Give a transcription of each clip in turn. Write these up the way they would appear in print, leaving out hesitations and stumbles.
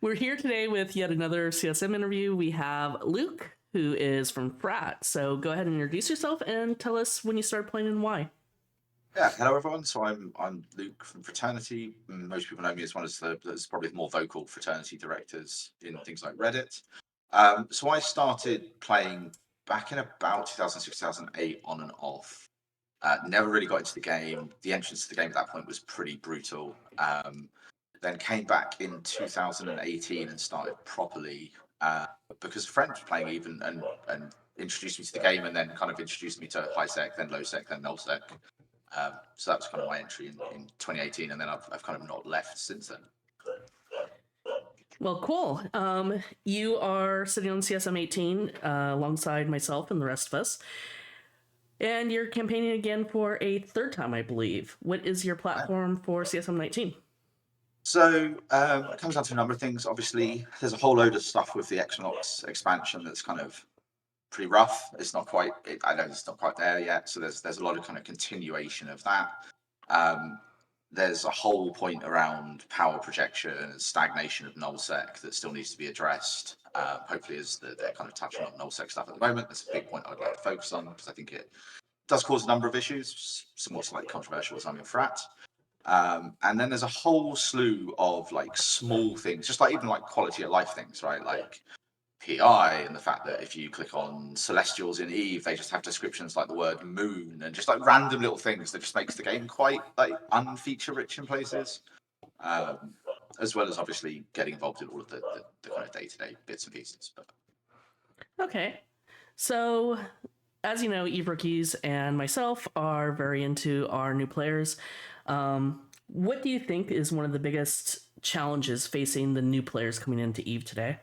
We're here today with yet another CSM interview. We have Luke, who is from Frat. So go ahead and introduce yourself and tell us when you started playing and why. Yeah, hello everyone. So I'm Luke from Fraternity. Most people know me as one of there's probably the more vocal fraternity directors in things like Reddit. So I started playing back in about 2006, 2008 on and off. Never really got into the game. The entrance to the game at that point was pretty brutal. Then came back in 2018 and started properly because a friend was playing even and introduced me to the game and then kind of introduced me to high sec, then low sec, then null sec. So that was kind of my entry in 2018, and then I've kind of not left since then. Well, cool. You are sitting on CSM18 alongside myself and the rest of us. And you're campaigning again for a third time, I believe. What is your platform for CSM19? So it comes down to a number of things. Obviously, there's a whole load of stuff with the Equinox expansion that's kind of pretty rough. It's not quite. I know it's not quite there yet. So there's a lot of kind of continuation of that. There's a whole point around power projection and stagnation of nullsec that still needs to be addressed. Hopefully, as they're kind of touching on nullsec stuff at the moment, that's a big point I'd like to focus on because I think it does cause a number of issues, somewhat slightly controversial as I'm in Frat. And then there's a whole slew of like small things, just like even like quality of life things, right? Like PI and the fact that if you click on Celestials in Eve, they just have descriptions like the word moon and just like random little things that just makes the game quite like unfeature rich in places. As well as obviously getting involved in all of the kind of day-to-day bits and pieces. But Okay. So, as you know, Eve Rookies and myself are very into our new players. What do you think is one of the biggest challenges facing the new players coming into Eve today?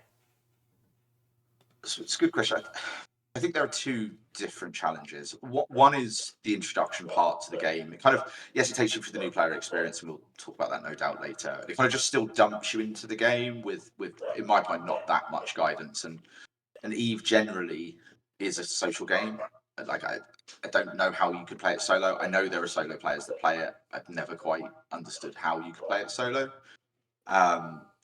it's a good question. I think there are two different challenges. One is the introduction part to the game. It kind of, yes, it takes you through the new player experience, and we'll talk about that no doubt later. It kind of just still dumps you into the game with in my mind, not that much guidance. And Eve generally is a social game. Like I don't know how you could play it solo. I know there are solo players that play it. I've never quite understood how you could play it solo.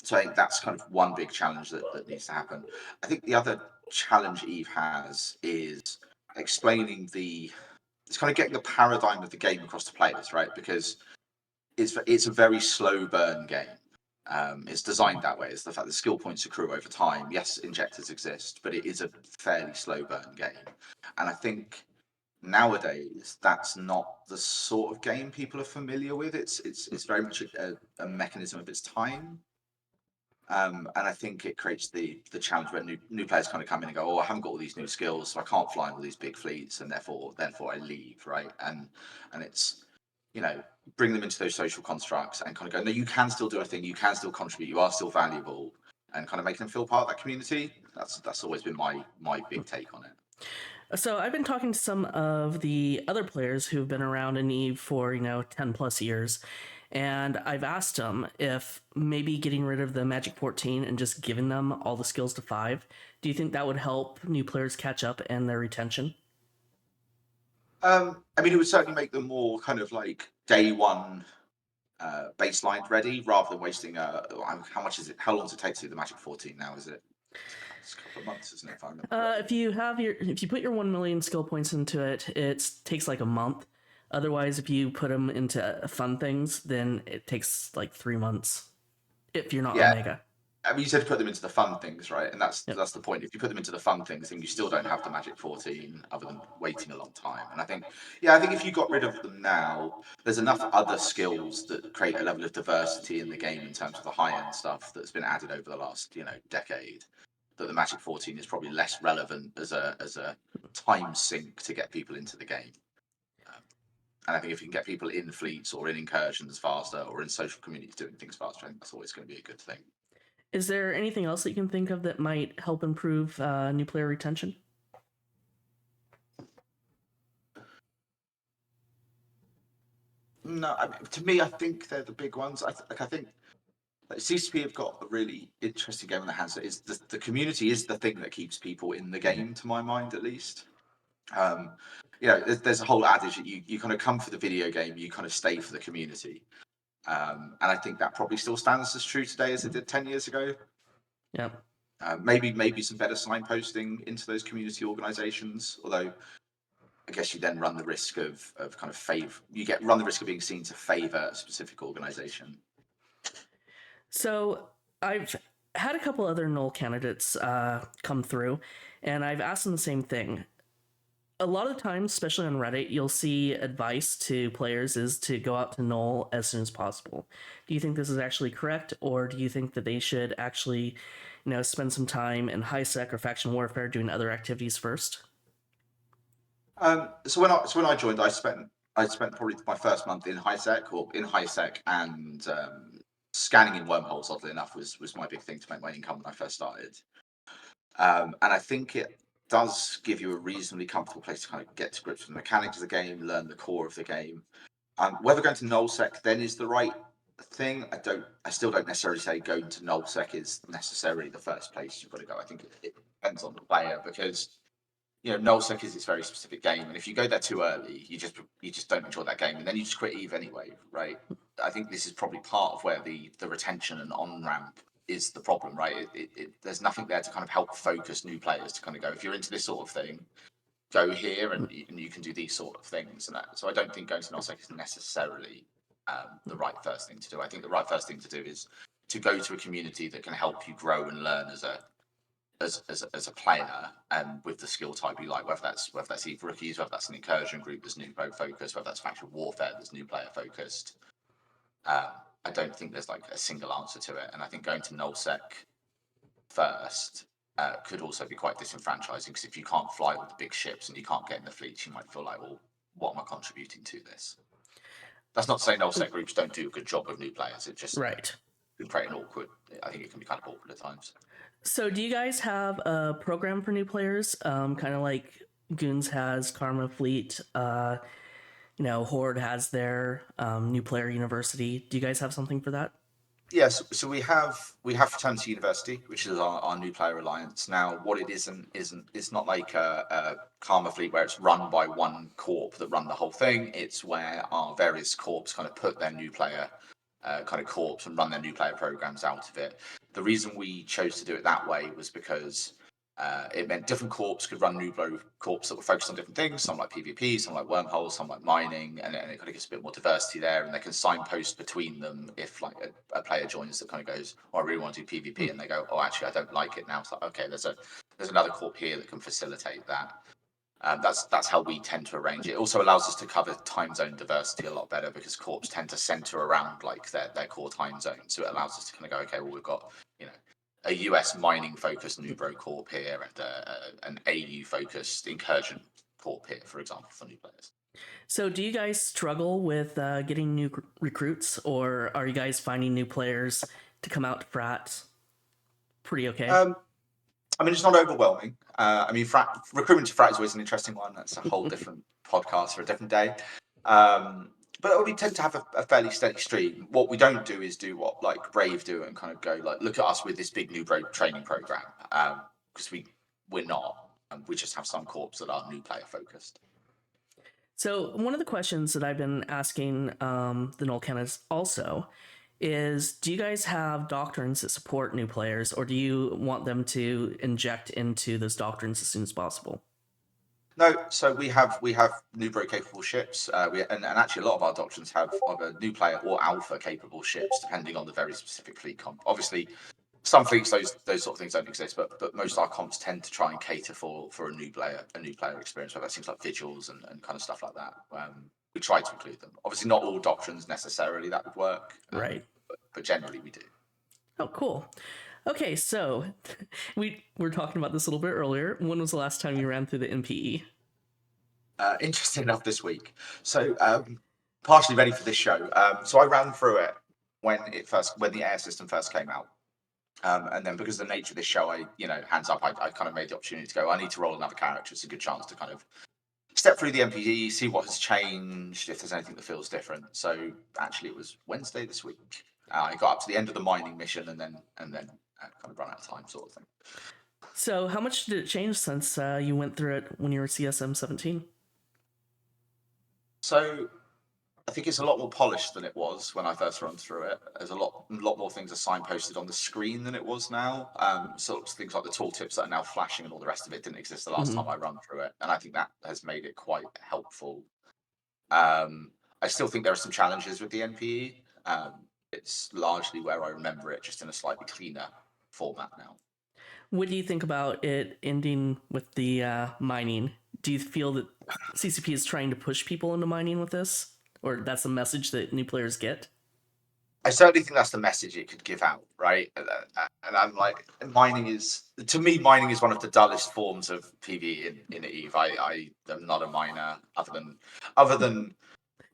So I think that's kind of one big challenge that needs to happen. I think the other challenge Eve has is explaining it's kind of getting the paradigm of the game across to players, right? Because it's a very slow burn game. It's designed that way. It's the fact that skill points accrue over time. Yes, injectors exist, but it is a fairly slow burn game. And I think nowadays that's not the sort of game people are familiar with. It's very much a mechanism of its time. And I think it creates the challenge where new players kind of come in and go, oh, I haven't got all these new skills, so I can't fly in all these big fleets, and therefore I leave, right? And it's bring them into those social constructs and kind of go, no, you can still do a thing, you can still contribute, you are still valuable, and kind of make them feel part of that community. That's always been my big take on it. So I've been talking to some of the other players who've been around in Eve for 10 plus years, and I've asked them if maybe getting rid of the Magic 14 and just giving them all the skills to 5, do you think that would help new players catch up and their retention? I mean, it would certainly make them more kind of like day one baseline ready rather than wasting how much is it? How long does it take to do the Magic 14 now? Is it? It's a couple of months, isn't it? If I remember correctly. If you put your 1 million skill points into it, it takes like a month. Otherwise, if you put them into fun things, then it takes like 3 months. If you're not Yeah, Omega. I mean, you said to put them into the fun things, right? And Yep. that's the point. If you put them into the fun things, then you still don't have the Magic 14, other than waiting a long time. And I think if you got rid of them now, there's enough other skills that create a level of diversity in the game in terms of the high end stuff that's been added over the last decade. That the Magic 14 is probably less relevant as a time sink to get people into the game. Um, and I think if you can get people in fleets or in incursions faster or in social communities doing things faster, I think that's always going to be a good thing. Is there anything else that you can think of that might help improve new player retention? No, I mean, to me, I think they're the big ones. I think like, CCP have got a really interesting game in their hands. Is the community is the thing that keeps people in the game, to my mind, at least. Um, there's a whole adage that you kind of come for the video game, you kind of stay for the community. And I think that probably still stands as true today as it did 10 years ago. Yeah. Maybe some better signposting into those community organizations, although I guess you then run the risk of kind of run the risk of being seen to favor a specific organization. So I've had a couple other null candidates come through, and I've asked them the same thing. A lot of the times, especially on Reddit, you'll see advice to players is to go out to null as soon as possible. Do you think this is actually correct, or do you think that they should actually, spend some time in high sec or faction warfare doing other activities first? So when I joined, I spent probably my first month in high sec and scanning in wormholes. Oddly enough, was my big thing to make my income when I first started. And I think it does give you a reasonably comfortable place to kind of get to grips with the mechanics of the game, learn the core of the game. Whether going to nullsec then is the right thing, I still don't necessarily say going to nullsec is necessarily the first place you've got to go. I think it depends on the player, because nullsec is this very specific game, and if you go there too early, you just don't enjoy that game, and then you just quit Eve anyway, right? I think this is probably part of where the retention and on ramp is the problem, right? There's nothing there to kind of help focus new players to kind of go, if you're into this sort of thing, go here, and you can do these sort of things. So I don't think going to nullsec is necessarily the right first thing to do. I think the right first thing to do is to go to a community that can help you grow and learn as a player, with the skill type you like, whether that's Eve rookies, whether that's an incursion group that's new player focused, whether that's faction warfare that's new player focused. I don't think there's like a single answer to it, and I think going to nullsec first could also be quite disenfranchising, because if you can't fly all the big ships and you can't get in the fleets, you might feel like, well, what am I contributing to this? That's not to say nullsec groups don't do a good job of new players. It just Right. can create an awkward. I think it can be kind of awkward at times. So, do you guys have a program for new players? Kind of like Goons has Karma Fleet. Horde has their new player university. Do you guys have something for that? Yes, so we have Fraternity University, which is our new player alliance. Now, what it isn't it's not like a Karma Fleet where it's run by one corp that run the whole thing. It's where our various corps kind of put their new player kind of corps and run their new player programs out of it. The reason we chose to do it that way was because it meant different corps could run new corps that were focused on different things. Some like PvP, some like wormholes, some like mining, and it kind of gives a bit more diversity there. And they can signpost between them if like a player joins that kind of goes, "Oh, I really want to do PvP," and they go, "Oh, actually, I don't like it now." It's like, okay, there's another corp here that can facilitate that. That's how we tend to arrange it. It also allows us to cover time zone diversity a lot better, because corps tend to center around like their core time zone. So it allows us to kind of go, okay, well, we've got a US mining focused Nubro corp here, and an AU focused incursion corp here, for example, for new players. So, do you guys struggle with getting new recruits, or are you guys finding new players to come out to Frat pretty okay? I mean, it's not overwhelming. I mean, recruitment to Frat is always an interesting one. That's a whole different podcast for a different day. But we tend to have a fairly steady stream. What we don't do is do what like Brave do and kind of go like, look at us with this big new training program, because we're not. We just have some corps that are new player focused. So, one of the questions that I've been asking the null candidates also is, do you guys have doctrines that support new players, or do you want them to inject into those doctrines as soon as possible? No, so we have Nubro capable ships. And actually a lot of our doctrines have either new player or alpha capable ships, depending on the very specific fleet comp. Obviously, some fleets those sort of things don't exist, but most of our comps tend to try and cater for a new player experience. Whether that's things like vigils and kind of stuff like that. We try to include them. Obviously, not all doctrines necessarily that would work, Right. but generally we do. Oh, cool. Okay, so we were talking about this a little bit earlier. When was the last time you ran through the MPE? Interesting enough this week. So partially ready for this show. So I ran through it when the air system first came out. And then because of the nature of this show, hands up, I kind of made the opportunity to go, I need to roll another character. It's a good chance to kind of step through the MPD, see what has changed, if there's anything that feels different. So actually, it was Wednesday this week. I got up to the end of the mining mission and then kind of run out of time, sort of thing. So, how much did it change since you went through it when you were CSM17? So I think it's a lot more polished than it was when I first run through it. There's a lot more things are signposted on the screen than it was now. Sort of things like the tooltips that are now flashing and all the rest of it didn't exist the last time Hmm. I run through it, and I think that has made it quite helpful. I still think there are some challenges with the NPE. It's largely where I remember it, just in a slightly cleaner format now. What do you think about it ending with the mining? Do you feel that CCP is trying to push people into mining with this, or that's the message that new players get? I certainly think that's the message it could give out, right? And I'm like, mining is, to me, mining is one of the dullest forms of PvE in Eve. I am not a miner, other than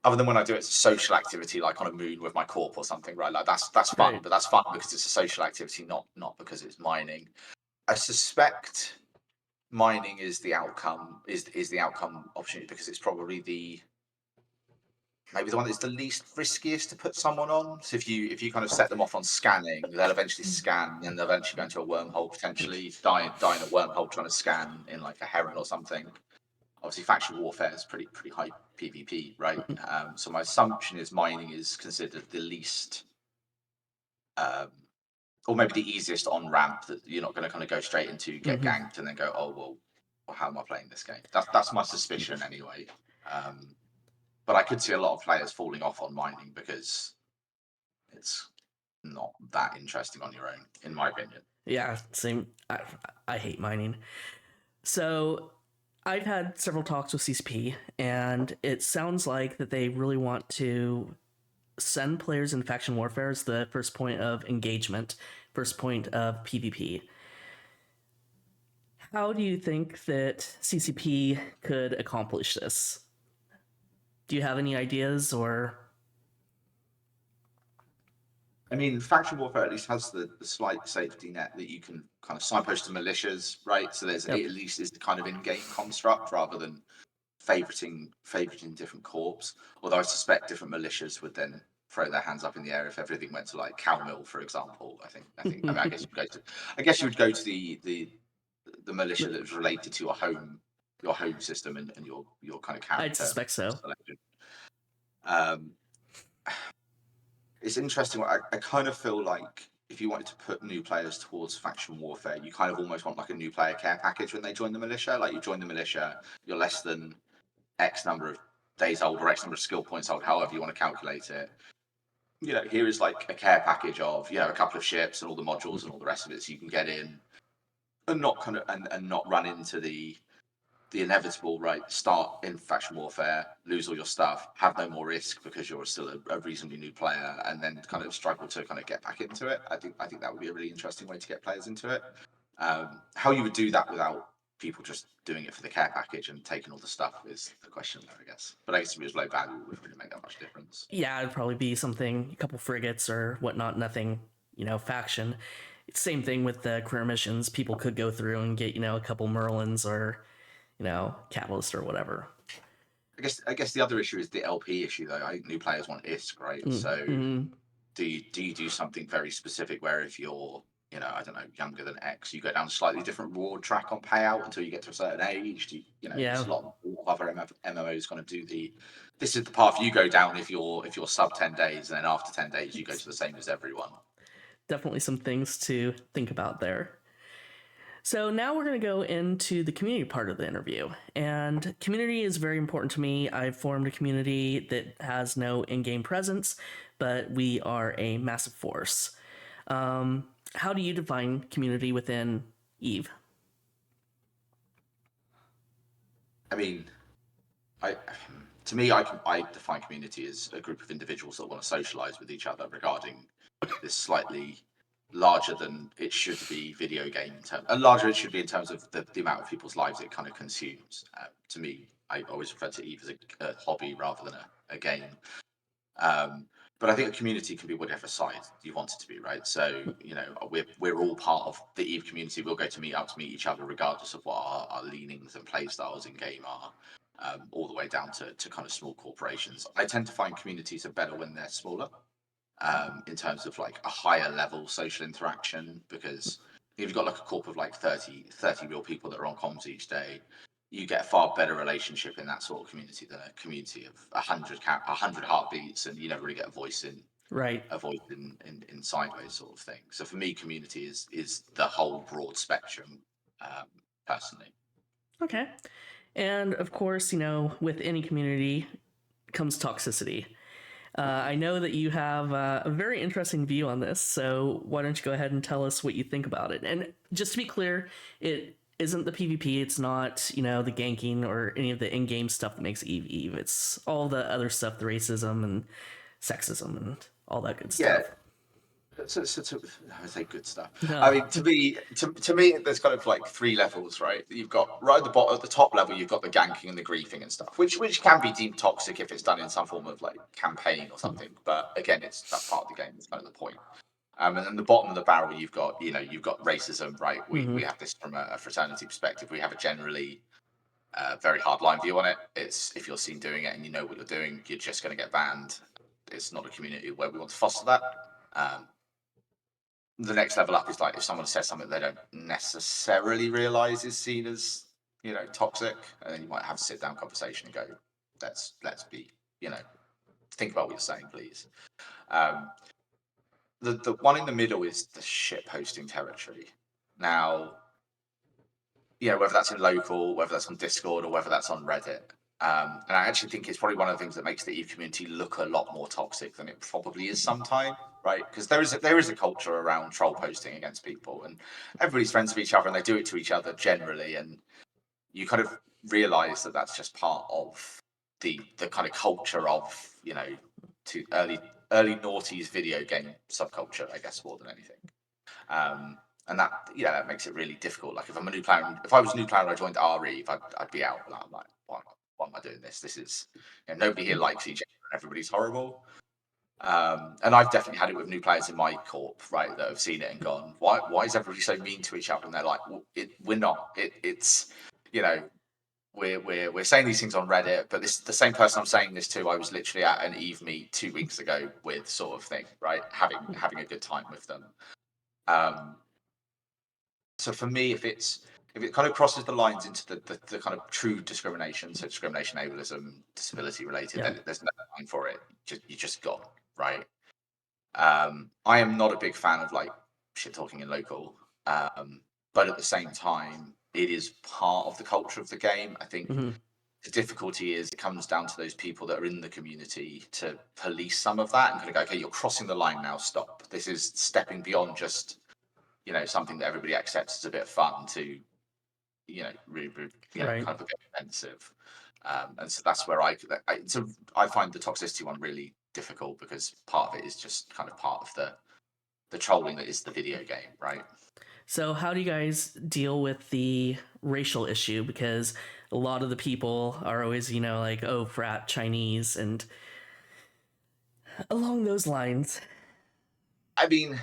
when I do it as a social activity, like on a moon with my corp or something, right? Like that's fun, Right. but that's fun because it's a social activity, not because it's mining. I suspect mining is the outcome is the outcome opportunity because it's probably maybe the one that's the least riskiest to put someone on. So if you kind of set them off on scanning, they'll eventually scan and they'll eventually go into a wormhole, potentially die in a wormhole trying to scan in like a heron or something. Obviously, faction warfare is pretty high PvP, right? So my assumption is mining is considered the least, um, or maybe the easiest on ramp that you're not going to kind of go straight into, get Hmm. ganked, and then go, oh well, how am I playing this game? That's my suspicion anyway. Um, but I could see a lot of players falling off on mining because it's not that interesting on your own, in my opinion. Yeah, same. I hate mining. So I've had several talks with CCP, and it sounds like that they really want to send players in faction warfare as the first point of engagement, first point of PvP. How do you think that CCP could accomplish this? Do you have any ideas or? I mean, faction warfare at least has the slight safety net that you can kind of signpost to militias, right? So there's Yep. it at least is the kind of in-game construct rather than favoriting different corps. Although I suspect different militias would then throw their hands up in the air if everything went to like cow mill, for example. I think. I mean, I guess you would go to the militia that was related to your home system and your kind of I'd character suspect so. selection. Um, it's interesting. I kind of feel like if you wanted to put new players towards faction warfare, you kind of almost want like a new player care package when they join the militia. Like you join the militia, you're less than X number of days old or X number of skill points old, however you want to calculate it. Here is like a care package of a couple of ships and all the modules and all the rest of it, so you can get in and not kind of and not run into the inevitable, right? Start in faction warfare, lose all your stuff, have no more risk because you're still a reasonably new player, and then kind of struggle to kind of get back into it. I think that would be a really interesting way to get players into it. How you would do that without people just doing it for the care package and taking all the stuff is the question there, I guess. But I guess if it was low value, it wouldn't really make that much difference. Yeah, it'd probably be something, a couple frigates or whatnot, nothing, faction. Same thing with the career missions. People could go through and get, a couple Merlins or, Catalyst or whatever. I guess the other issue is the LP issue though. I think new players want ISK, right? So Mm-hmm. do you do something very specific where if you're I don't know, younger than X, you go down a slightly different reward track on payout until you get to a certain age? Yeah, There's a lot of other MMOs kind of do this is the path you go down if you're sub 10 days, and then after 10 days you go to the same as everyone. definitely some things to think about there. So now we're going to go into the community part of the interview. And community is very important to me. I've formed a community that has no in game presence, but we are a massive force. How do you define community within Eve? I mean, I to me I define community as a group of individuals that want to socialize with each other regarding this slightly larger than it should be video game term, larger it should be in terms of the amount of people's lives it kind of consumes. To me, I always refer to Eve as a hobby rather than a game. Um, but I think a community can be whatever side you want it to be, right? So we're all part of the Eve community. We'll go to meet up to meet each other, regardless of what our leanings and play styles in game are, all the way down to kind of small corporations. I tend to find communities are better when they're smaller, in terms of like a higher level social interaction, because if you've got like a corp of like 30 real people that are on comms each day, you get a far better relationship in that sort of community than a community of 100 heartbeats, and you never really get a voice in Right. sideways sort of thing. So for me, community is the whole broad spectrum, um, personally. Okay. And of course, with any community comes toxicity. I know that you have a very interesting view on this, so why don't you go ahead and tell us what you think about it? And just to be clear, it isn't the PvP, it's not, the ganking or any of the in game stuff that makes Eve Eve. It's all the other stuff, the racism and sexism and all that good Yeah, stuff. I say good stuff. I No. mean, to me, there's kind of like three levels, right? You've got right at the bottom, at the top level, you've got the ganking and the griefing and stuff, which can be deemed toxic if it's done in some form of like campaign or something. But again, that's part of the game. It's kind of the point. And then the bottom of the barrel, you've got racism, right? We Mm-hmm. have this from a fraternity perspective. We have a generally very hard line view on it. It's if you're seen doing it and you know what you're doing, you're just going to get banned. It's not a community where we want to foster that. The next level up is like if someone says something they don't necessarily realize is seen as toxic, and then you might have a sit down conversation and go, let's be think about what you're saying, please. Um, the one in the middle is the shit posting territory. Now, whether that's in local, whether that's on Discord, or whether that's on Reddit. And I actually think it's probably one of the things that makes the Eve community look a lot more toxic than it probably is sometimes, right? Because there is a culture around troll posting against people, and everybody's friends with each other, and they do it to each other generally, and you kind of realise that that's just part of the kind of culture of to early noughties video game subculture, I guess, more than anything. And that makes it really difficult. Like if I'm a new player, if I was a new player and I joined RE, I'd be out. I'm like, why am I doing this? This is nobody here likes each other, and everybody's horrible. And I've definitely had it with new players in my corp, right, that have seen it and gone, why is everybody so mean to each other? And they're like, well, we're not. It's we're saying these things on Reddit, but this the same person I'm saying this to. I was literally at an Eve meet 2 weeks ago with, sort of thing, right, having a good time with them. So for me, if it kind of crosses the lines into the kind of true discrimination, so discrimination, ableism, disability related, Yeah. then there's no line for it. You just got right. I am not a big fan of like shit talking in local, but at the same time, it is part of the culture of the game. I think Mm-hmm. the difficulty is it comes down to those people that are in the community to police some of that and kind of go, okay, you're crossing the line now. Stop. This is stepping beyond just something that everybody accepts as a bit of fun to really, Right. kind of a bit offensive. And so that's where I find the toxicity one really difficult because part of it is just kind of part of the trolling that is the video game, right? So, how do you guys deal with the racial issue? Because a lot of the people are always, like, oh, frat Chinese, and along those lines. I mean,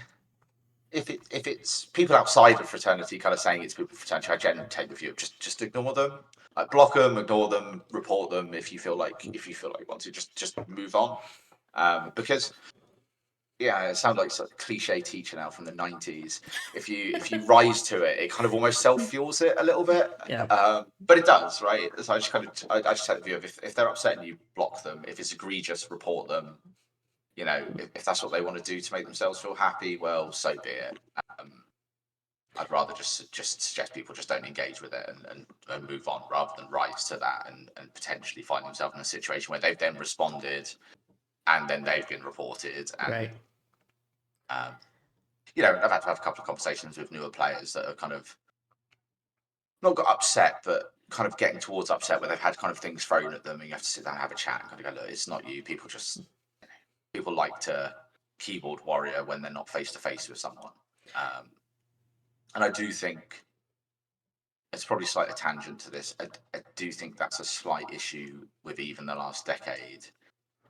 if it's people outside of fraternity kind of saying it's people of fraternity, I generally take the view of just ignore them, like block them, ignore them, report them if you feel like you want to, just move on, because yeah, it sounds like such a cliche teacher now from the '90s. If you rise to it, it kind of almost self fuels it a little bit, Yeah. but it does, right? So I just take the view of if they're upset and you block them, if it's egregious, report them. If that's what they want to do to make themselves feel happy, well, so be it. Um, I'd rather just suggest people just don't engage with it and move on rather than rise to that and potentially find themselves in a situation where they've then responded and then they've been reported and Right. um, I've had to have a couple of conversations with newer players that are kind of not got upset, but kind of getting towards upset where they've had kind of things thrown at them, and you have to sit down and have a chat and kind of go, look, it's not you. People like to keyboard warrior when they're not face to face with someone, um, and I do think it's probably slight a tangent to this. I do think that's a slight issue with even the last decade.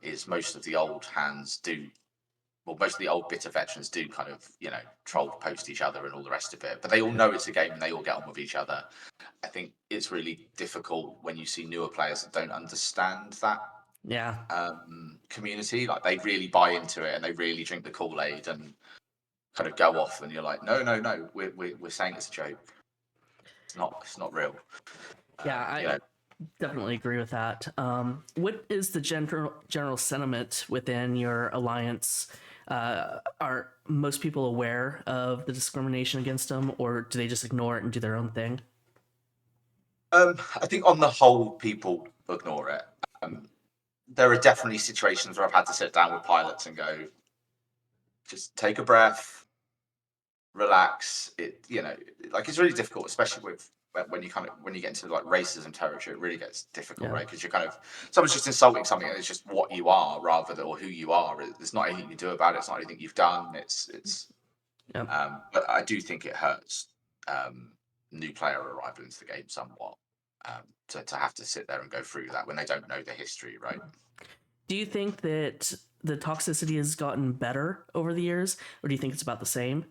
Is most of the old hands do well, most of the old bitter veterans do kind of, troll post each other and all the rest of it. But they all know it's a game and they all get on with each other. I think it's really difficult when you see newer players that don't understand that Yeah. community. Like they really buy into it and they really drink the Kool-Aid and kind of go off. And you're like, no, we're saying it's a joke. It's not real. Yeah, You I know, definitely agree with that. What is the general sentiment within your alliance? Are most people aware of the discrimination against them, or do they just ignore it and do their own thing? I think on the whole, people ignore it. There are definitely situations where I've had to sit down with pilots and go, just take a breath, relax. Like it's really difficult, especially with when you get into like racism territory. It really gets difficult, Yeah. right? Because you're kind of someone's just insulting something, and it's just what you are rather than or who you are. There's not anything you can do about it. It's not anything you've done. Yeah. But I do think it hurts new player arrival into the game somewhat. To have to sit there and go through that when they don't know the history, right? Do you think that the toxicity has gotten better over the years, or do you think it's about the same?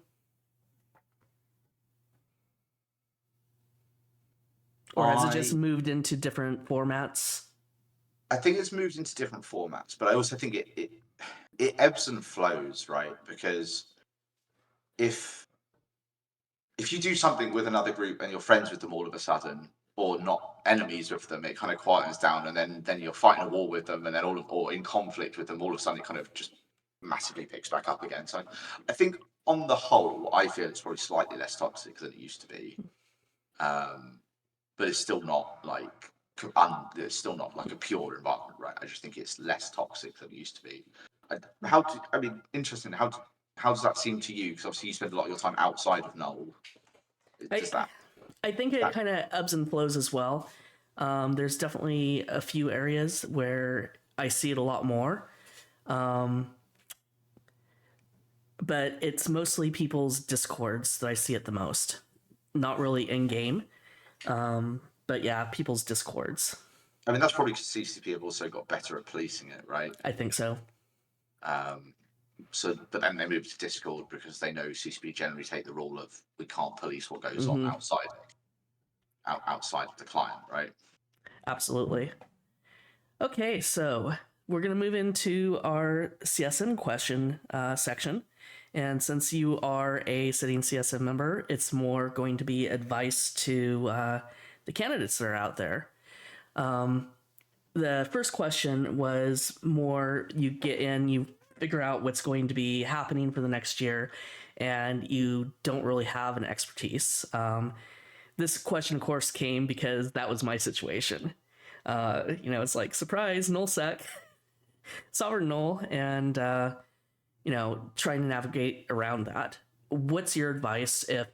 Or has it just I moved into different formats? I think it's moved into different formats, but I also think it ebbs and flows, right? Because if if you do something with another group and you're friends with them all of a sudden, or not enemies with them, it kind of quietens down, and then you're fighting a war with them, and then or in conflict with them, all of a sudden it kind of just massively picks back up again. So I think on the whole, I feel it's probably slightly less toxic than it used to be, but it's still not like it's still not like a pure environment, right? I just think it's less toxic than it used to be. I mean, interesting. How does that seem to you? Because obviously you spend a lot of your time outside of Null. I Does that I think it that kind of ebbs and flows as well. There's definitely a few areas where I see it a lot more, but it's mostly people's discords that I see it the most. Not really in game, but yeah, people's discords. I mean, that's probably because CCP have also got better at policing it, right? I think so. Um, but then they moved to Discord because they know CCP generally take the rule of we can't police what goes on Hmm. outside of the client, right? Absolutely. Okay, so we're going to move into our CSM question section. And since you are a sitting CSM member, it's more going to be advice to the candidates that are out there. The first question was more you get in, you figure out what's going to be happening for the next year, and you don't really have an expertise. This question, of course, came because that was my situation. It's like surprise, null sec, sovereign null, and trying to navigate around that. What's your advice if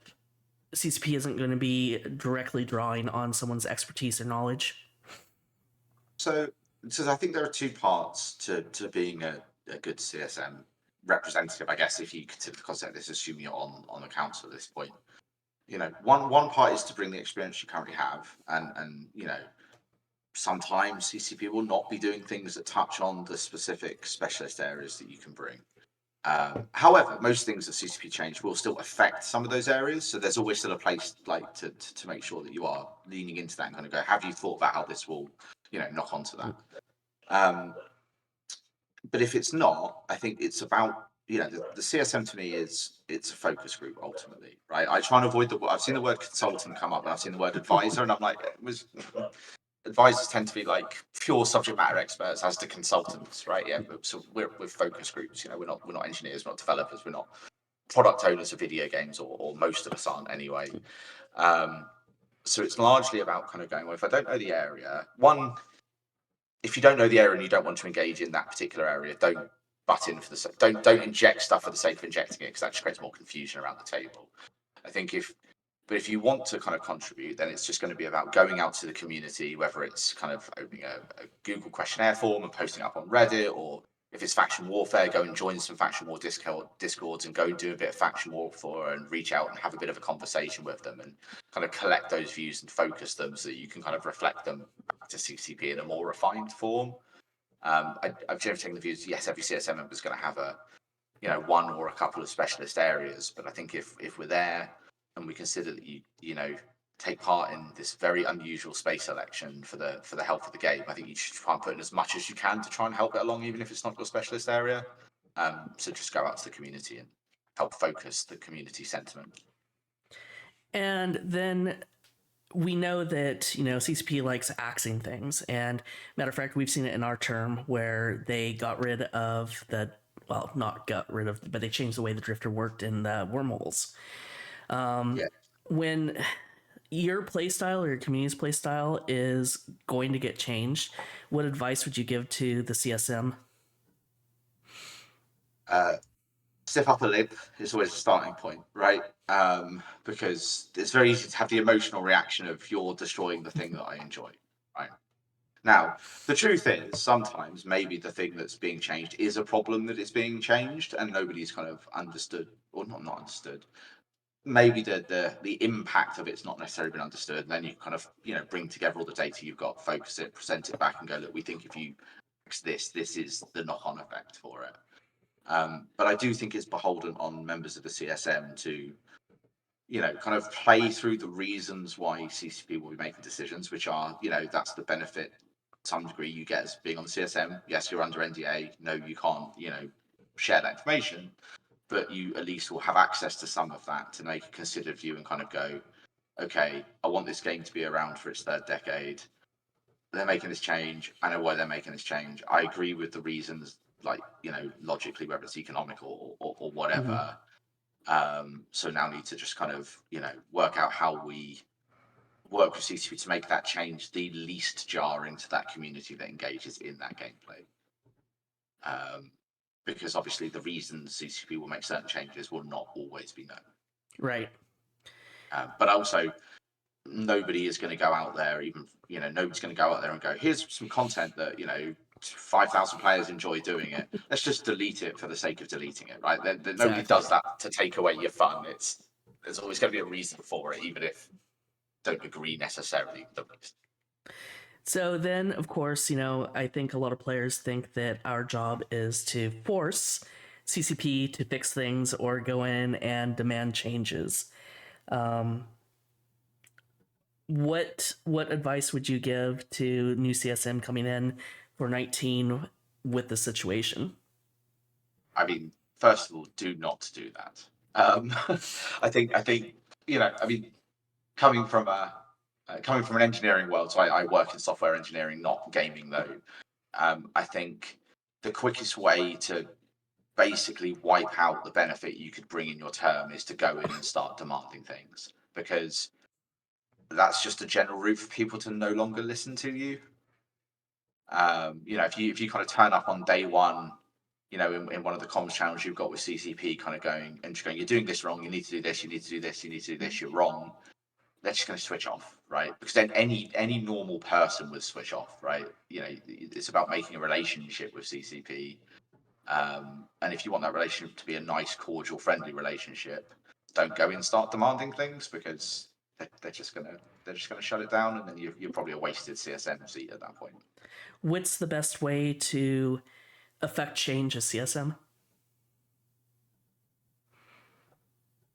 CCP isn't going to be directly drawing on someone's expertise or knowledge? So, so I think there are two parts to being a good CSM representative. I guess if you consider the concept, let's assume you're on the council at this point. One part is to bring the experience you currently have, and sometimes CCP will not be doing things that touch on the specific specialist areas that you can bring. However, most things that CCP change will still affect some of those areas. So there's always still a place like to make sure that you are leaning into that and kind of go, have you thought about how this will, knock onto that? Um, but if it's not, I think it's about the CSM to me it's a focus group ultimately, right? I try and avoid I've seen the word consultant come up and I've seen the word advisor, and I'm like, it was advisors tend to be like pure subject matter experts as to consultants, right? Yeah, so we're focus groups. We're not engineers, we're not developers, we're not product owners of video games, or most of us aren't anyway. Um, so it's largely about kind of going, well, if I don't know the area, one, if you don't know the area and you don't want to engage in that particular area, don't butt in for the don't inject stuff for the sake of injecting it, because that just creates more confusion around the table. I think if you want to kind of contribute, then it's just going to be about going out to the community, whether it's kind of opening a Google questionnaire form and posting up on Reddit, or if it's faction warfare, go and join some faction war discords and go do a bit of faction warfare and reach out and have a bit of a conversation with them and kind of collect those views and focus them so that you can kind of reflect them back to CCP in a more refined form. I've generally taken the views, yes, every CSM member is going to have one or a couple of specialist areas, but I think if we're there and we consider that you take part in this very unusual space election for the health of the game, I think you should try and put in as much as you can to try and help it along, even if it's not your specialist area. So just go out to the community and help focus the community sentiment. And then we know that CCP likes axing things, and matter of fact, we've seen it in our term where they got rid of the not got rid of, but they changed the way the drifter worked in the wormholes. Yeah. When your playstyle or your community's playstyle is going to get changed, what advice would you give to the CSM? Uh, Step up a lip is always a starting point, right? Because it's very easy to have the emotional reaction of you're destroying the thing that I enjoy, right? Now, the truth is, sometimes maybe the thing that's being changed is a problem that it's being changed, and nobody's kind of understood, or not understood. Maybe the impact of it's not necessarily been understood. And then you kind of bring together all the data you've got, focus it, present it back, and go, look, we think if you fix this is the knock-on effect for it. But I do think it's beholden on members of the CSM to kind of play through the reasons why CCP will be making decisions, which are, that's the benefit to some degree you get as being on the CSM. Yes, you're under NDA. No, you can't, share that information, but you at least will have access to some of that to make a considered view and kind of go, okay, I want this game to be around for its third decade. They're making this change. I know why they're making this change. I agree with the reasons, like, logically, whether it's economic or Mm-hmm. whatever. So now need to just kind of, work out how we work with CCP to make that change the least jarring to that community that engages in that gameplay. Um, because obviously the reasons CCP will make certain changes will not always be known. Right. But also, nobody is going to go out there, even, nobody's going to go out there and go, here's some content that, 5,000 players enjoy doing it. Let's just delete it for the sake of deleting it, right? Nobody Exactly. does that to take away your fun. There's always going to be a reason for it, even if don't agree necessarily with the reason. So then, of course, I think a lot of players think that our job is to force CCP to fix things or go in and demand changes. Um, what advice would you give to new CSM coming in for 19 with the situation? I mean, first of all, do not do that. I think, I mean, coming from an engineering world, so I work in software engineering, not gaming though. I think the quickest way to basically wipe out the benefit you could bring in your term is to go in and start demanding things, because that's just a general route for people to no longer listen to you. If you kind of turn up on day one, in one of the comms channels you've got with CCP, kind of going and just going, you're doing this wrong. You need to do this. You need to do this. You need to do this. You're wrong. They're just going to switch off, right? Because then any normal person would switch off, right? It's about making a relationship with CCP, and if you want that relationship to be a nice, cordial, friendly relationship, don't go in and start demanding things, because they're just gonna shut it down, and then you're probably a wasted CSM seat at that point. What's the best way to affect change as CSM?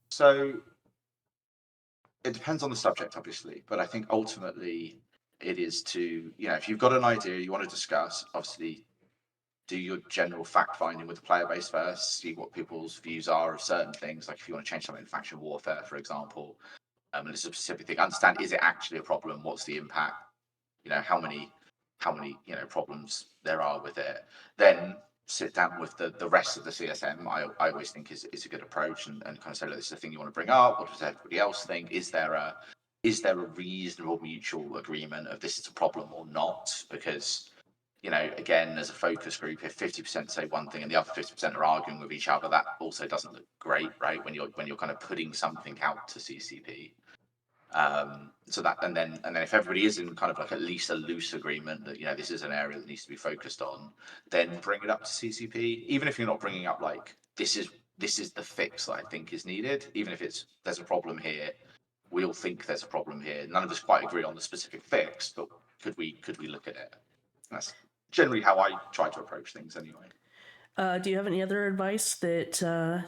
So it depends on the subject, obviously, but I think ultimately it is to, if you've got an idea you want to discuss, obviously do your general fact finding with the player base first, see what people's views are of certain things. Like if you want to change something in faction warfare, for example, and it's a specific thing, understand, is it actually a problem? What's the impact? How many problems there are with it. Then sit down with the rest of the CSM. I always think is a good approach, and kind of say, look, this is the thing you want to bring up. What does everybody else think? Is there a reasonable mutual agreement of this is a problem or not? Because again, as a focus group, if 50% say one thing and the other 50% are arguing with each other, that also doesn't look great, right? When you're kind of putting something out to CCP. So that, and then if everybody is in kind of like at least a loose agreement that this is an area that needs to be focused on, then bring it up to CCP. Even if you're not bringing up like this is the fix that I think is needed. Even if there's a problem here, we all think there's a problem here. None of us quite agree on the specific fix, but could we look at it? That's generally how I try to approach things, anyway. Do you have any other advice that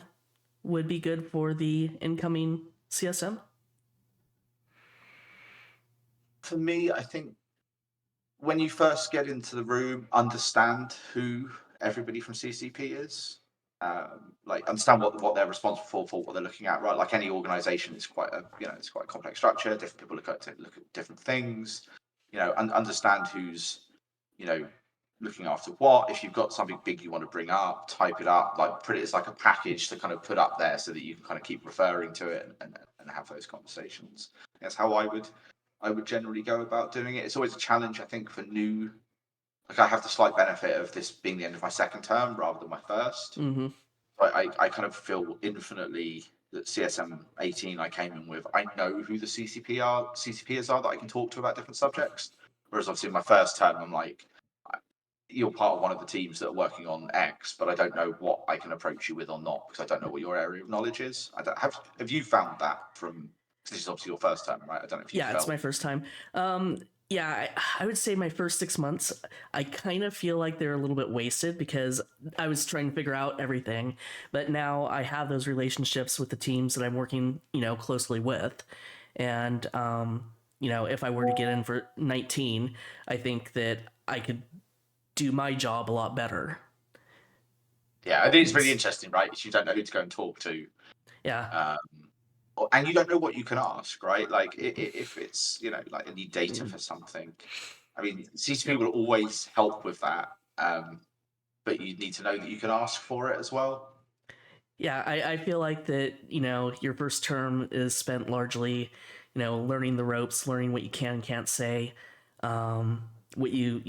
would be good for the incoming CSM? For me, I think when you first get into the room, understand who everybody from CCP is. like understand what they're responsible for what they're looking at, right? Like any organization, it's quite a it's quite a complex structure. Different people look at different things. Understand who's you know looking after what. If you've got something big you want to bring up, type it up, like put it as like a package to kind of put up there so that you can kind of keep referring to it and have those conversations. That's how I would generally go about doing it. It's always a challenge, I think, for new. Like I have the slight benefit of this being the end of my second term rather than my first. Mm-hmm. I kind of feel infinitely that CSM18 I came in with, I know who the CCPs are that I can talk to about different subjects. Whereas obviously in my first term, I'm like, you're part of one of the teams that are working on X, but I don't know what I can approach you with or not because I don't know what your area of knowledge is. Have you found that from? This is obviously your first term, right? I don't know if you Yeah, it's felt. my first time. Yeah, I would say my first 6 months, I kind of feel like they're a little bit wasted because I was trying to figure out everything. But now I have those relationships with the teams that I'm working, closely with. And, if I were to get in for 19, I think that I could do my job a lot better. Yeah, I think it's really interesting, right? If you don't know who to go and talk to, Yeah. um, and you don't know what you can ask, right? Like if it's like you need data for something. I mean, CCP will always help with that, but you need to know that you can ask for it as well. Yeah, I feel like that, your first term is spent largely, learning the ropes, learning what you can and can't say, what you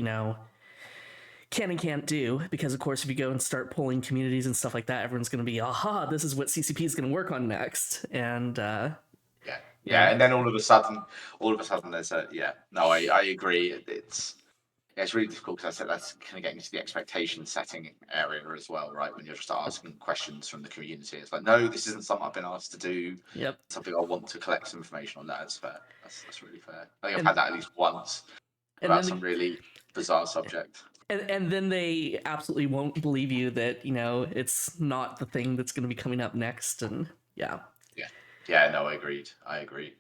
can and can't do. Because, of course, if you go and start pulling communities and stuff like that, everyone's going to be, aha, this is what CCP is going to work on next. And, Yeah, you know, yeah, and then all of a sudden, there's a yeah. No, I agree. It's really difficult because I said that's kind of getting into the expectation setting area as well, right? When you're just asking questions from the community, it's like, no, this isn't something I've been asked to do. yep. Something I want to collect some information on. That's fair. That's really fair. I think I've And, had that at least once and about then some really bizarre subject. and then they absolutely won't believe you that it's not the thing that's going to be coming up next, and yeah. Yeah, yeah. No, I agreed. I agree.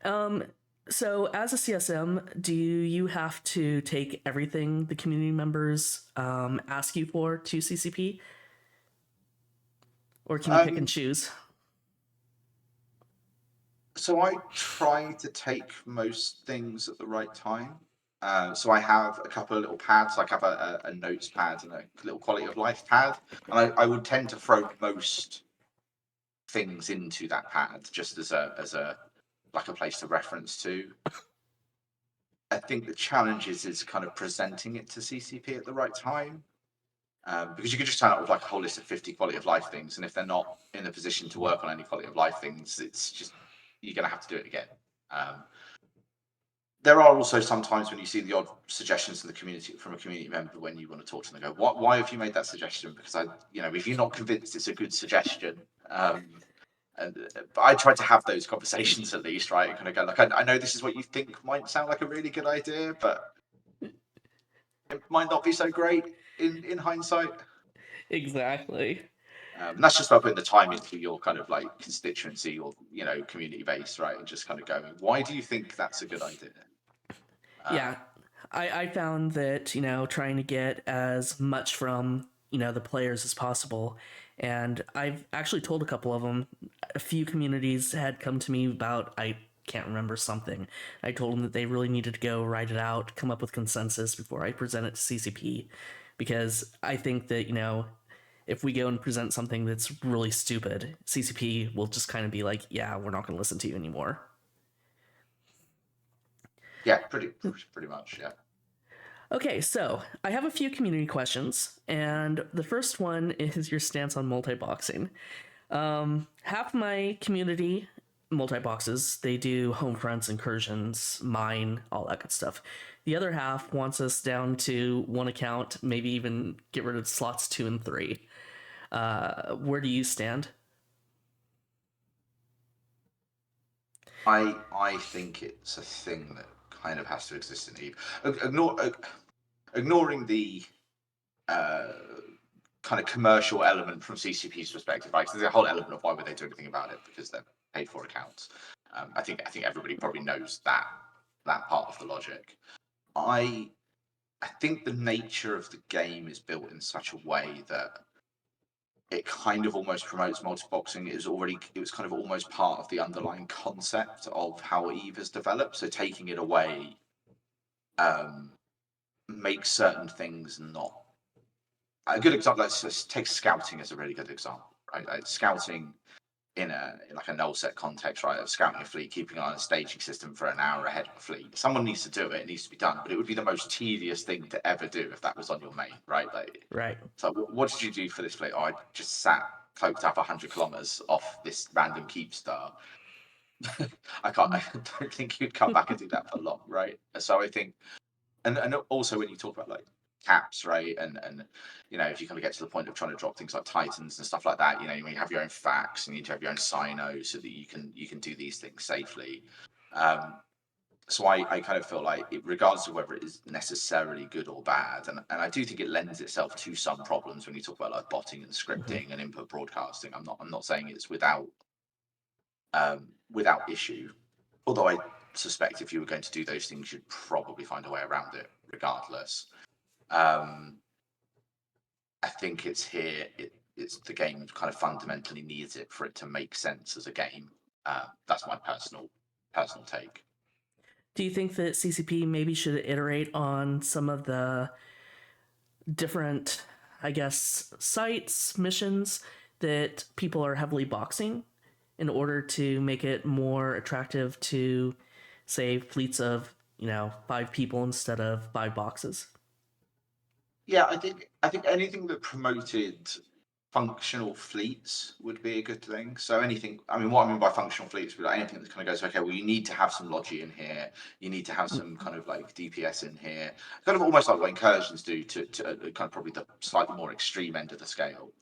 Um, so as a CSM, do you have to take everything the community members ask you for to CCP, or can you pick and Um, choose? so I try to take most things at the right time. So I have a couple of little pads, like I have a notes pad and a little quality of life pad, and I would tend to throw most things into that pad just as a like a place to reference to. I think the challenge is kind of presenting it to CCP at the right time. Because you could just turn up with like a whole list of 50 quality of life things, and if they're not in a position to work on any quality of life things, it's just you're going to have to do it again. Um, there are also sometimes when you see the odd suggestions in the community from a community member when you want to talk to them and go, why have you made that suggestion? Because if you're not convinced it's a good suggestion, but I try to have those conversations at least, right? And kind of go like, I know this is what you think might sound like a really good idea, but it might not be so great in hindsight. Exactly. And that's just about putting the time into your kind of like constituency or community base, right? And just kind of going, why do you think that's a good idea? Yeah, Um, I found that trying to get as much from the players as possible, and I've actually told a couple of them. A few communities had come to me about I can't remember something. I told them that they really needed to go write it out, come up with consensus before I present it to CCP, because I think that if we go and present something that's really stupid, CCP will just kind of be like, yeah, we're not going to listen to you anymore. yeah, pretty much, yeah. Okay, so I have a few community questions, and the first one is your stance on multi-boxing. Half my community multi-boxes, they do home fronts, incursions, mine, all that good stuff. The other half wants us down to one account, maybe even get rid of slots 2 and 3. Where do you stand? I think it's a thing that kind of has to exist in Eve. Ignoring the uh, kind of commercial element from CCP's perspective, right? 'Cause there's a whole element of why would they do anything about it because they're paid for accounts. I think everybody probably knows that part of the logic. I I think the nature of the game is built in such a way that it kind of almost promotes multi-boxing. It was kind of almost part of the underlying concept of how Eve has developed. So taking it away makes certain things not a good example. Let's just take scouting as a really good example, right? Like scouting in like a null set context, right? Of scouting a fleet, keeping an eye on a staging system for an hour ahead of a fleet. Someone needs to do it. It needs to be done, but it would be the most tedious thing to ever do if that was on your main, right? Like, Right. so what did you do for this fleet? Oh, I just sat cloaked up 100 kilometers off this random keep star. I can't. I don't think you'd come back and do that for long, right? So I think, and also when you talk about like caps, right? And if you kind of get to the point of trying to drop things like titans and stuff like that, when you have your own facts, you need to have your own sino so that you can do these things safely. So I kind of feel like, regardless of whether it is necessarily good or bad, and I do think it lends itself to some problems when you talk about like botting and scripting and input broadcasting. I'm not saying it's without issue, although I suspect if you were going to do those things, you'd probably find a way around it regardless. I think it's here. It's the game kind of fundamentally needs it for it to make sense as a game. That's my personal take. Do you think that CCP maybe should iterate on some of the different, I guess, sites, missions that people are heavily boxing in order to make it more attractive to, say, fleets of, 5 people instead of 5 boxes? Yeah, I think anything that promoted functional fleets would be a good thing. So anything, I mean, what I mean by functional fleets would be like anything that kind of goes, okay, well, you need to have some logi in here, you need to have some kind of like DPS in here, kind of almost like what incursions do to kind of probably the slightly more extreme end of the scale.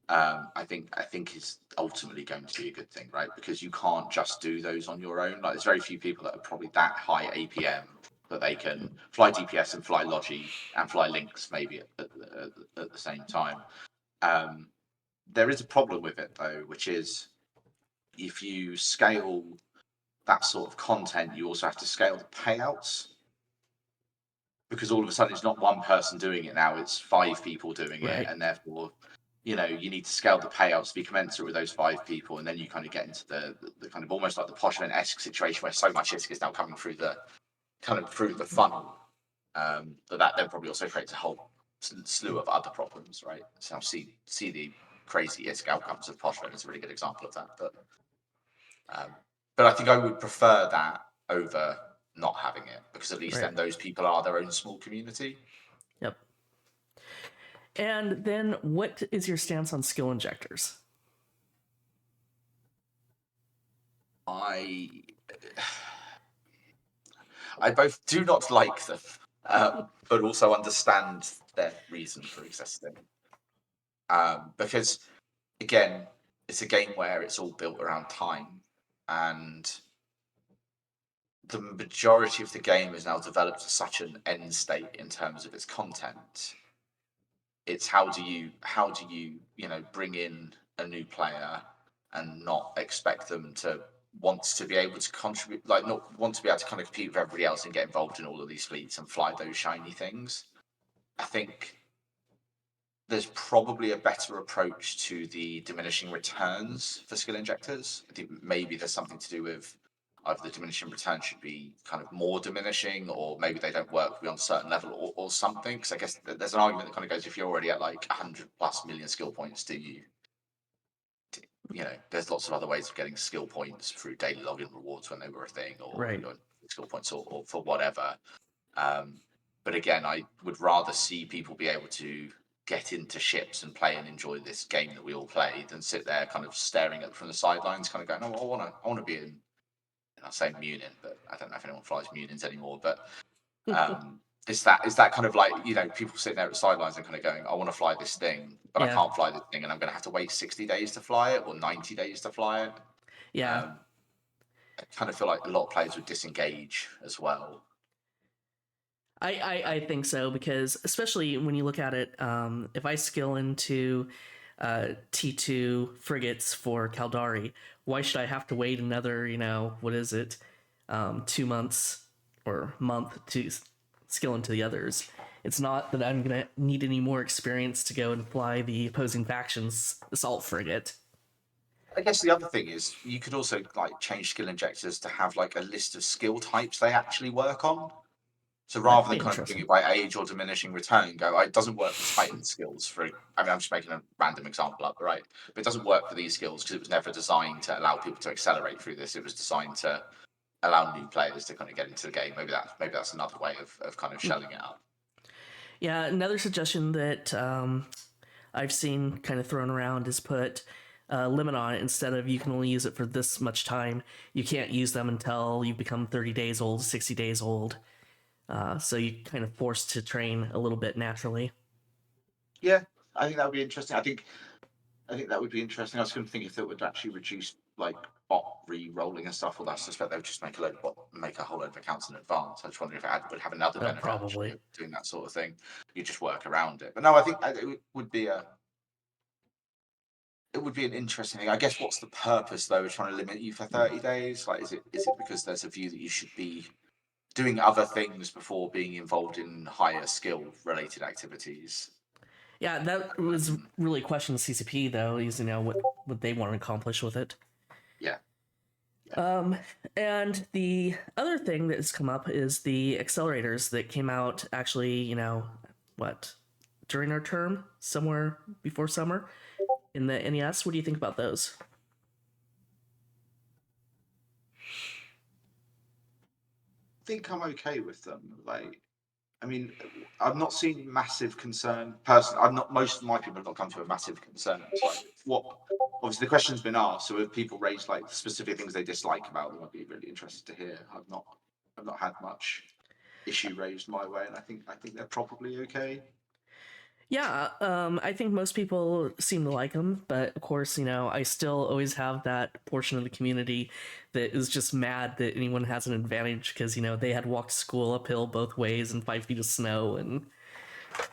I think is ultimately going to be a good thing, right? Because you can't just do those on your own. Like, there's very few people that are probably that high APM that they can fly DPS and fly Logi and fly Links maybe at the same time. Um, there is a problem with it though, which is if you scale that sort of content, you also have to scale the payouts, because all of a sudden it's not one person doing it now, it's 5 people doing it, Right. and therefore you need to scale the payouts to be commensurate with those 5 people, and then you kind of get into the kind of almost like the Poshman-esque situation where so much ISK is now coming through the funnel, that then probably also creates a whole slew of other problems, right? So see the crazy ISK outcomes of Poshman is a really good example of that, but I think I would prefer that over not having it, because at least Right. then those people are their own small community. Yep. And then what is your stance on skill injectors? I both do not like them, but also understand their reason for existing. Because again, it's a game where it's all built around time, and the majority of the game is now developed to such an end state in terms of its content. It's how do you bring in a new player and not expect them to want to be able to contribute, like not want to be able to kind of compete with everybody else and get involved in all of these fleets and fly those shiny things. I think there's probably a better approach to the diminishing returns for skill injectors. I think maybe there's something to do with either the diminishing return should be kind of more diminishing, or maybe they don't work beyond a certain level, or something. Because I guess there's an argument that kind of goes, if you're already at like 100+ million skill points, there's lots of other ways of getting skill points through daily login rewards when they were a thing, or Right. skill points, or for whatever. But again, I would rather see people be able to get into ships and play and enjoy this game that we all play than sit there kind of staring at it from the sidelines, kind of going, "Oh, I want to be in." I say Munin, but I don't know if anyone flies Munins anymore. But is that kind of like people sitting there at the sidelines and kind of going, "I want to fly this thing, but I Yeah. can't fly this thing, and I'm going to have to wait 60 days to fly it or 90 days to fly it." Yeah. I kind of feel like a lot of players would disengage as well. I think so, because especially when you look at it, if I skill into T2 frigates for Caldari, why should I have to wait another, what is it, 2 months or month to skill into the others? It's not that I'm gonna need any more experience to go and fly the opposing faction's assault frigate. I guess the other thing is you could also like change skill injectors to have like a list of skill types they actually work on. So That rather could than be kind of doing interesting. it by age or diminishing return, go, it doesn't work for Titan skills. For I mean, I'm just making a random example up, right? But it doesn't work for these skills because it was never designed to allow people to accelerate through this. It was designed to allow new players to kind of get into the game. Maybe that's another way of kind of shelling it up. Yeah, another suggestion that I've seen kind of thrown around is put a limit on it. Instead of you can only use it for this much time, you can't use them until you become 30 days old, 60 days old. So you kind of forced to train a little bit naturally. Yeah, I think that would be interesting. I think that would be interesting. I was going to think if it would actually reduce like bot re-rolling and stuff. Well, I suspect they would just make a whole load of accounts in advance. I just wonder if would have another benefit actually Probably. of doing that sort of thing. You just work around it. But no, I think it would be an interesting thing. I guess what's the purpose though of trying to limit you for 30 days? Like, is it because there's a view that you should be doing other things before being involved in higher skill related activities? Yeah, that was really a question of CCP though, is what they want to accomplish with it. Yeah. Um, and the other thing that has come up is the accelerators that came out actually, what, during our term, somewhere before summer in the NES. What do you think about those? I think I'm okay with them. Like, I mean, I've not seen massive concern. Personally, I've not. Most of my people have not come to a massive concern. Like, what? Obviously, the question's been asked. So, if people raise like specific things they dislike about them, I'd be really interested to hear. I've not had much issue raised my way, and I think they're probably okay. Yeah, I think most people seem to like them, but of course, I still always have that portion of the community that is just mad that anyone has an advantage because they had walked to school uphill both ways in 5 feet of snow, and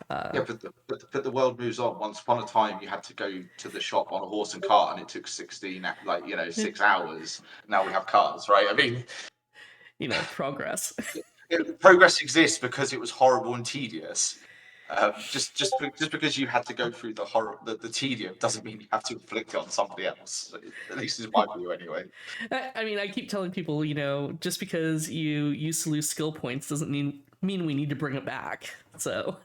Yeah, but the world moves on. Once upon a time, you had to go to the shop on a horse and cart, and it took 6 hours. Now we have cars, right? I mean, progress. progress exists because it was horrible and tedious. Just because you had to go through the horror, the tedium, doesn't mean you have to inflict it on somebody else. At least in my view, anyway. I mean, I keep telling people, just because you used to lose skill points doesn't mean we need to bring it back. So,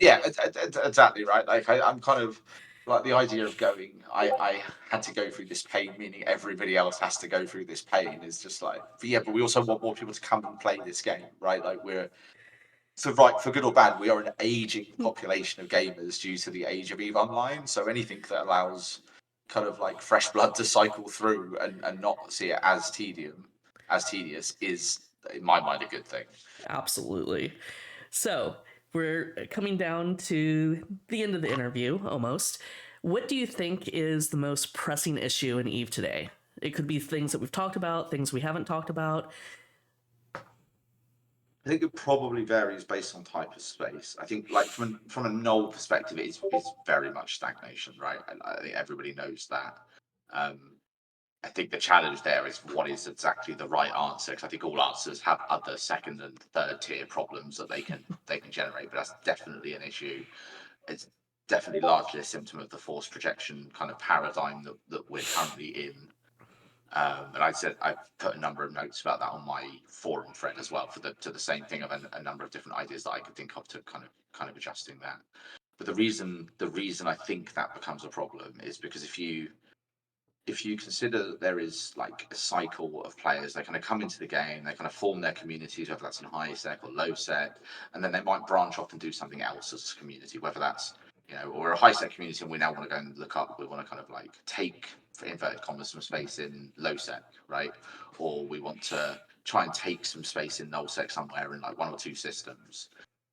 Yeah, exactly right. Like I'm kind of like the idea of going. I had to go through this pain, meaning everybody else has to go through this pain. Is just like, but yeah, but we also want more people to come and play this game, right? Like for good or bad, we are an aging population of gamers due to the age of EVE Online. So anything that allows kind of like fresh blood to cycle through and not see it as tedious is, in my mind, a good thing. absolutely. So, we're coming down to the end of the interview almost. What do you think is the most pressing issue in Eve today? It could be things that we've talked about, things we haven't talked about. I think it probably varies based on type of space. I think, like from a null perspective, it's very much stagnation, right? And I think everybody knows that. Um, I think the challenge there is what is exactly the right answer, because I think all answers have other second and third tier problems that they can generate, but that's definitely an issue. It's definitely largely a symptom of the force projection kind of paradigm that we're currently in. And I've put a number of notes about that on my forum thread as well to the same thing of a number of different ideas that I could think of to kind of adjusting that. But the reason I think that becomes a problem is because if you consider that there is like a cycle of players, they kind of come into the game, they kind of form their communities, whether that's in high sec or low sec, and then they might branch off and do something else as a community, whether that's or a high sec community, and we now want to go and look up, we want to kind of like take, for inverted commas, some space in low sec, right? Or we want to try and take some space in null sec somewhere in like one or two systems.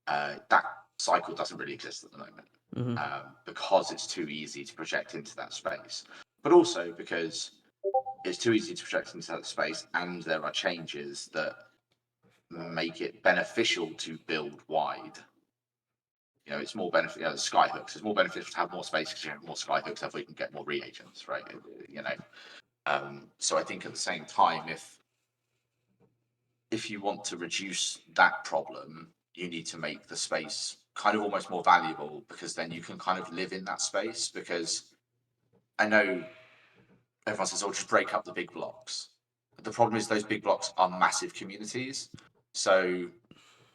That cycle doesn't really exist at the moment Mm-hmm. because it's too easy to project into that space, but also because it's too easy to project into that space, and there are changes that make it beneficial to build wide. It's more benefit. The skyhooks. It's more beneficial to have more space because you have more skyhooks, therefore you can get more reagents, right? So I think at the same time, if you want to reduce that problem, you need to make the space kind of almost more valuable, because then you can kind of live in that space. Because I know everyone says, "Oh, just break up the big blocks." The problem is those big blocks are massive communities, so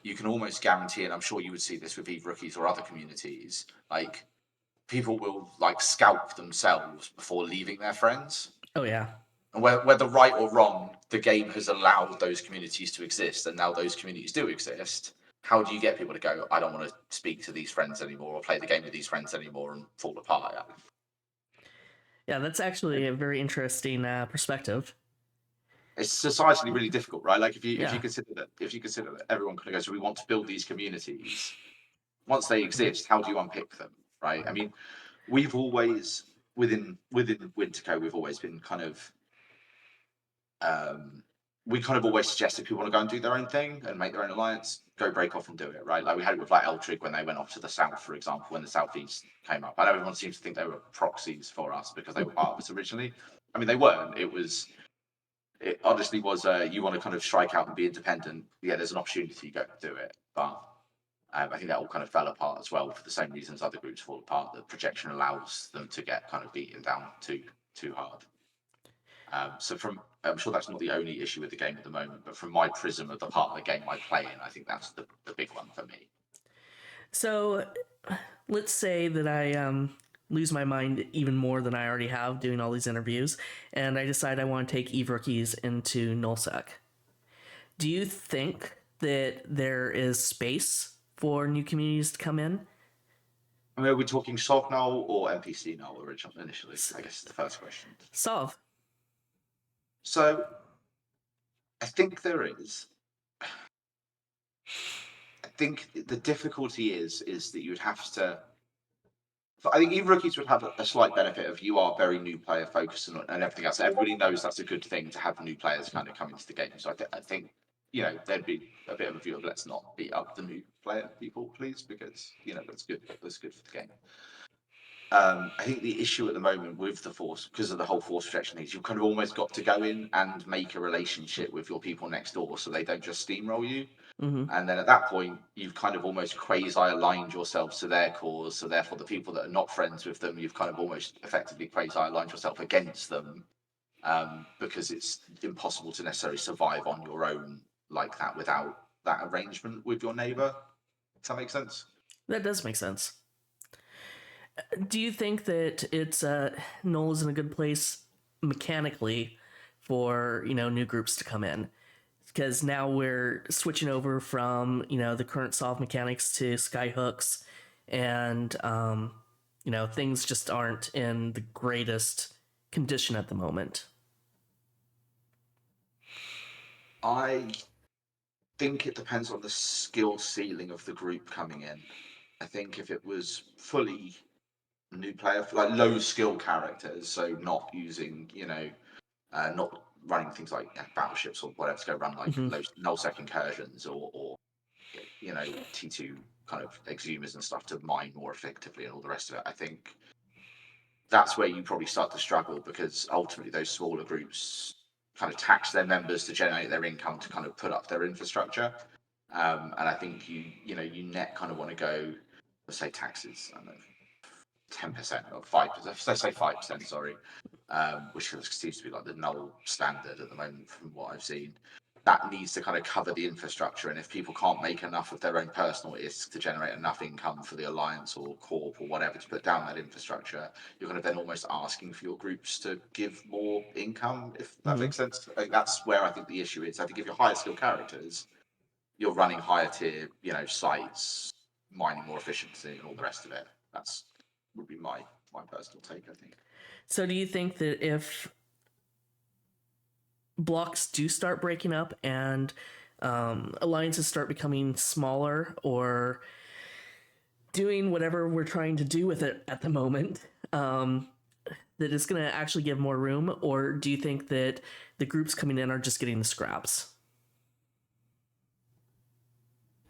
you can almost guarantee, and I'm sure you would see this with Eve rookies or other communities, like people will like scalp themselves before leaving their friends. Oh yeah. And whether right or wrong, the game has allowed those communities to exist, and now those communities do exist. How do you get people to go, I don't want to speak to these friends anymore or play the game with these friends anymore, and fall apart? Yeah, that's actually a very interesting perspective. It's societally really difficult, right? Like Yeah. if you consider that everyone kind of goes, so we want to build these communities. Once they exist, how do you unpick them, right? I mean, we've always within Winterco, we've always been kind of um, we kind of always suggest if people want to go and do their own thing and make their own alliance, go break off and do it, right? Like we had it with like Eltrig when they went off to the south, for example, when the southeast came up. I know everyone seems to think they were proxies for us because they were part of us originally. I mean, they weren't. It honestly was. You want to kind of strike out and be independent. Yeah, there's an opportunity, you go do it, but. I think that all kind of fell apart as well for the same reasons other groups fall apart. The projection allows them to get kind of beaten down too hard. So I'm sure that's not the only issue with the game at the moment, but from my prism of the part of the game I play in, I think that's the big one for me. So let's say that I lose my mind even more than I already have doing all these interviews, and I decide I want to take Eve rookies into nullsec. Do you think that there is space for new communities to come in? I mean, are we talking soft null or NPC null originally initially? I guess is the first question. Solve. So I think there is. I think the difficulty is that you'd have to. I think even rookies would have a slight benefit of you are very new player focused and everything else. Everybody knows that's a good thing to have new players kind of come into the game. So I think there'd be a bit of a view of let's not beat up the new player people, please, because that's good. That's good for the game. I think the issue at the moment with the force, because of the whole force projection things, you've kind of almost got to go in and make a relationship with your people next door so they don't just steamroll you. Mm-hmm. And then at that point, you've kind of almost quasi aligned yourselves to their cause. So therefore, the people that are not friends with them, you've kind of almost effectively quasi aligned yourself against them, because it's impossible to necessarily survive on your own like that without that arrangement with your neighbor. Does that make sense? That does make sense. Do you think that it's Null is in a good place mechanically for new groups to come in? Because now we're switching over from the current solve mechanics to skyhooks, and things just aren't in the greatest condition at the moment. I think it depends on the skill ceiling of the group coming in. I think if it was fully new player, like low skill characters, so not using, not running things like battleships or whatever to go run like Mm-hmm. null sec incursions or T2 kind of exhumers and stuff to mine more effectively and all the rest of it. I think that's where you probably start to struggle, because ultimately those smaller groups kind of tax their members to generate their income to kind of put up their infrastructure. And I think you net kind of want to go, let's say taxes, I don't know, 10% or 5%. Let's say 5%, sorry, which seems to be like the null standard at the moment from what I've seen. That needs to kind of cover the infrastructure, and if people can't make enough of their own personal ISK to generate enough income for the alliance or corp or whatever to put down that infrastructure, you're kind of then almost asking for your groups to give more income, if that Mm-hmm. makes sense. Like, that's where I think the issue is. I think if you're higher skill characters, you're running higher tier, sites, mining more efficiency, and all the rest of it. That's would be my personal take, I think. So, do you think that if blocks do start breaking up and alliances start becoming smaller or doing whatever we're trying to do with it at the moment, that it's going to actually give more room? Or do you think that the groups coming in are just getting the scraps?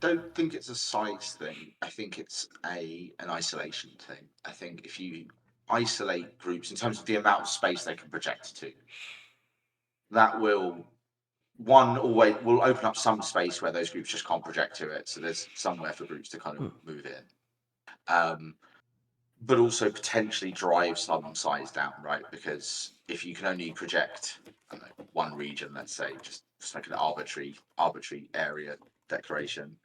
Don't think it's a size thing. I think it's an isolation thing. I think if you isolate groups in terms of the amount of space they can project to, that will one always will open up some space where those groups just can't project to it. So there's somewhere for groups to kind of move in. But also potentially drive some size down, right? Because if you can only project, I don't know, one region, let's say, just like an arbitrary area declaration,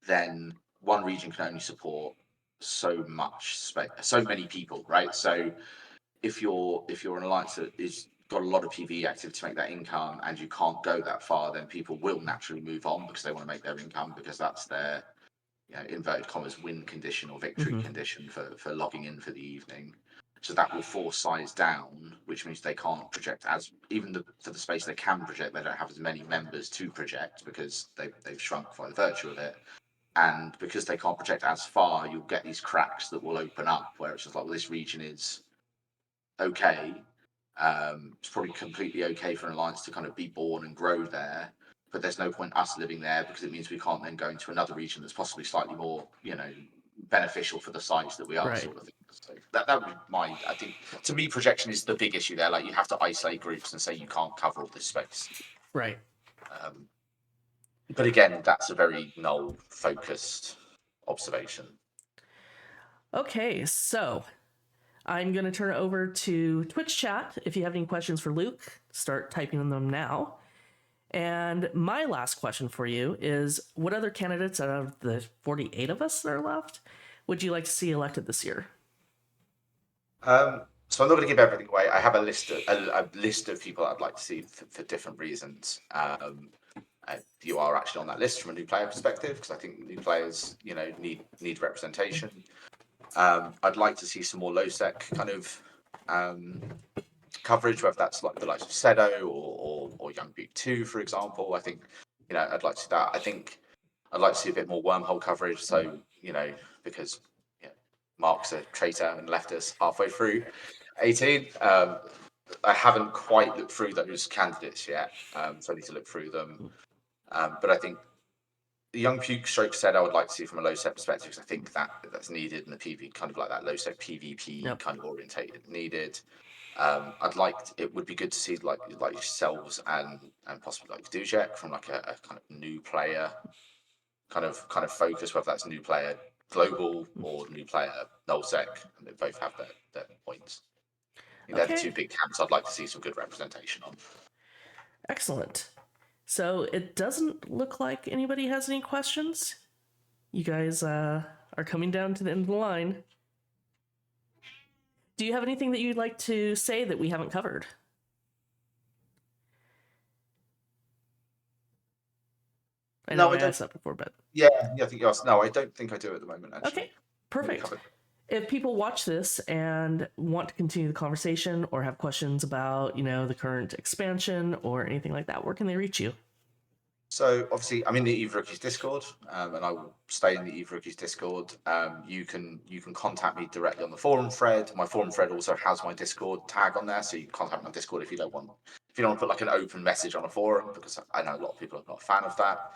then one region can only support so much space, so many people, right? So if you're an alliance that is got a lot of PvE activity to make that income, and you can't go that far, then people will naturally move on because they want to make their income, because that's their, inverted commas, win condition or victory condition for logging in for the evening. So that will force size down, which means they can't project as, even for the space they can project, they don't have as many members to project because they've shrunk by the virtue of it. And because they can't project as far, you'll get these cracks that will open up where it's just like, well, this region is okay. It's probably completely okay for an alliance to kind of be born and grow there, but there's no point us living there because it means we can't then go into another region that's possibly slightly more, beneficial for the size that we are, Right. sort of thing. So that would be I think, to me, projection is the big issue there. Like, you have to isolate groups and say you can't cover all this space. Right. But again, that's a very null focused observation. Okay, so I'm going to turn it over to Twitch chat. If you have any questions for Luke, start typing them now. And my last question for you is, what other candidates out of the 48 of us that are left would you like to see elected this year? So I'm not going to give everything away. I have a list of people I'd like to see for different reasons. You are actually on that list from a new player perspective, because I think new players, need representation. I'd like to see some more low sec kind of coverage, whether that's like the likes of Sedo or Young Butte 2, for example. I think, I'd like to see that. I think I'd like to see a bit more wormhole coverage. So, because Mark's a traitor and left us halfway through 18. I haven't quite looked through those candidates yet, so I need to look through them. But I think the Young Puke stroke said I would like to see from a low set perspective, because I think that's needed in the PvP, kind of like that low set PvP kind of orientated needed. It would be good to see like yourselves and possibly like Dujek from like a kind of new player kind of focus, whether that's new player global or new player nullsec, and they both have their points. They're the two big camps I'd like to see some good representation on. Excellent. So it doesn't look like anybody has any questions. You guys are coming down to the end of the line. Do you have anything that you'd like to say that we haven't covered? I know I asked that before, but... Yeah, I think you asked. No, I don't think I do at the moment, actually. Okay, perfect. If people watch this and want to continue the conversation or have questions about, the current expansion or anything like that, where can they reach you? So obviously, I'm in the Eve Rookies Discord, and I will stay in the Eve Rookies Discord. You can contact me directly on the forum thread. My forum thread also has my Discord tag on there, so you can contact me on Discord if you don't want to put like an open message on a forum, because I know a lot of people are not a fan of that.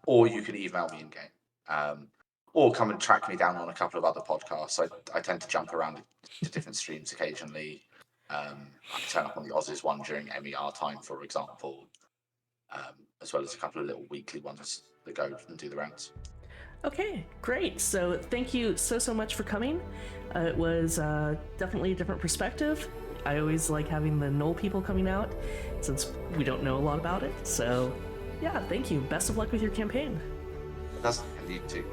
Or you can email me in game. Or come and track me down on a couple of other podcasts. I tend to jump around to different streams occasionally. I turn up on the Aussies one during MER time, for example, as well as a couple of little weekly ones that go and do the rounds. Okay, great. So thank you so much for coming. It was definitely a different perspective. I always like having the null people coming out, since we don't know a lot about it. So yeah, thank you. Best of luck with your campaign. That's indeed too.